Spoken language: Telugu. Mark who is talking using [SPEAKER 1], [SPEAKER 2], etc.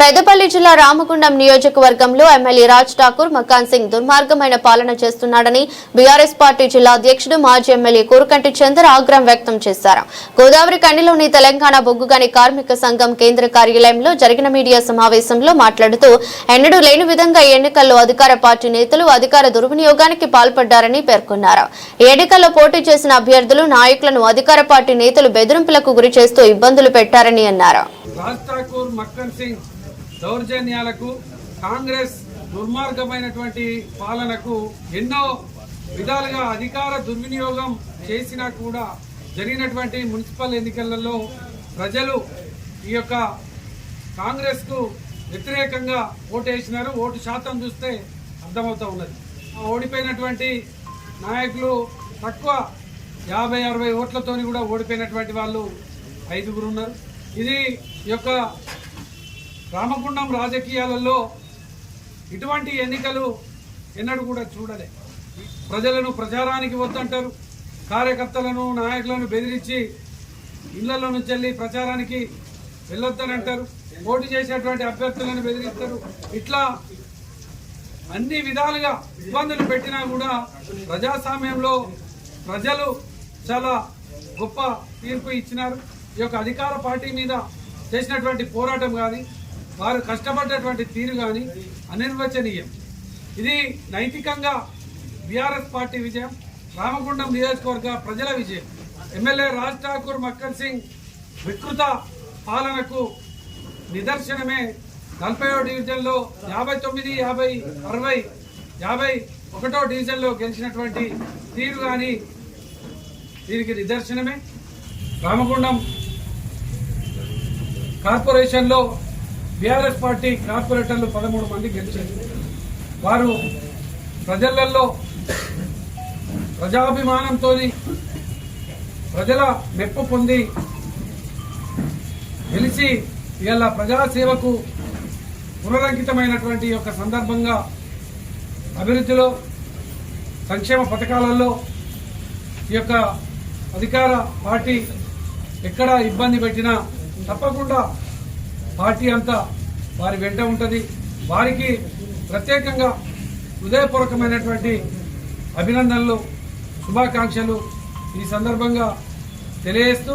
[SPEAKER 1] పెద్దపల్లి జిల్లా రామగుండం నియోజకవర్గంలో ఎమ్మెల్యే రాజ్ ఠాకూర్ మకాన్ సింగ్ దుర్మార్గమైన పాలన చేస్తున్నాడని బీఆర్ఎస్ పార్టీ జిల్లా అధ్యక్షుడు మాజీ ఎమ్మెల్యే కోరుకంటి చంద్ర ఆగ్రహం వ్యక్తం చేశారు. గోదావరి కనిలోని తెలంగాణ బొగ్గుగని కార్మిక సంఘం కేంద్ర కార్యాలయంలో జరిగిన మీడియా సమావేశంలో మాట్లాడుతూ ఎన్నడూ లేని విధంగా ఎన్నికల్లో అధికార పార్టీ నేతలు అధికార దుర్వినియోగానికి పాల్పడ్డారని పేర్కొన్నారు. ఈ ఎన్నికల్లో పోటీ చేసిన అభ్యర్థులు నాయకులను అధికార పార్టీ నేతలు బెదిరింపులకు గురి చేస్తూ ఇబ్బందులు పెట్టారని అన్నారు.
[SPEAKER 2] దౌర్జన్యాలకు కాంగ్రెస్ దుర్మార్గమైనటువంటి పాలనకు ఎన్నో విధాలుగా అధికార దుర్వినియోగం చేసినా కూడా జరిగినటువంటి మున్సిపల్ ఎన్నికలలో ప్రజలు ఈ యొక్క కాంగ్రెస్ కు వ్యతిరేకంగా ఓటేసినారు. ఓటు శాతం చూస్తే అర్థమవుతా ఉన్నది. ఓడిపోయినటువంటి నాయకులు తక్కువ 50-60 ఓట్లతోని కూడా ఓడిపోయినటువంటి వాళ్ళు 5గురు ఉన్నారు. ఇది యొక్క రామగుండం రాజకీయాలలో ఇటువంటి ఎన్నికలు ఎన్నడూ కూడా చూడలే. ప్రజలను ప్రచారానికి వద్దంటారు, కార్యకర్తలను నాయకులను బెదిరించి ఇళ్లలో నుంచి వెళ్ళి ప్రచారానికి వెళ్ళొద్దనంటారు, పోటీ చేసేటువంటి అభ్యర్థులను బెదిరిస్తారు. ఇట్లా అన్ని విధాలుగా ఇబ్బందులు పెట్టినా కూడా ప్రజాస్వామ్యంలో ప్రజలు చాలా గొప్ప తీర్పు ఇచ్చినారు. ఈ యొక్క అధికార పార్టీ మీద చేసినటువంటి పోరాటం కానీ వారు కష్టపడ్డటువంటి తీరు కానీ అనిర్వచనీయం. ఇది నైతికంగా బీఆర్ఎస్ పార్టీ విజయం, రామగుండం నియోజకవర్గ ప్రజల విజయం. ఎమ్మెల్యే రాజ్ ఠాకూర్ మక్కన్ సింగ్ వికృత పాలనకు నిదర్శనమే 40వ డివిజన్లో 59, 50, 60, 51వ డివిజన్లో గెలిచినటువంటి తీరు కానీ దీనికి నిదర్శనమే. రామగుండం కార్పొరేషన్లో బీఆర్ఎస్ పార్టీ కార్పొరేటర్లు 13 మంది గెలిచారు. వారు ప్రజలలో ప్రజాభిమానంతో ప్రజల మెప్పు పొంది గెలిచి ఇవాళ ప్రజాసేవకు పునరంకితమైనటువంటి యొక్క సందర్భంగా అభివృద్ధిలో సంక్షేమ పథకాలలో ఈ యొక్క అధికార పార్టీ ఎక్కడ ఇబ్బంది పెట్టినా తప్పకుండా పార్టీ అంతా వారి వెంట ఉంటుంది. వారికి ప్రత్యేకంగా హృదయపూర్వకమైనటువంటి అభినందనలు, శుభాకాంక్షలు ఈ సందర్భంగా తెలియజేస్తూ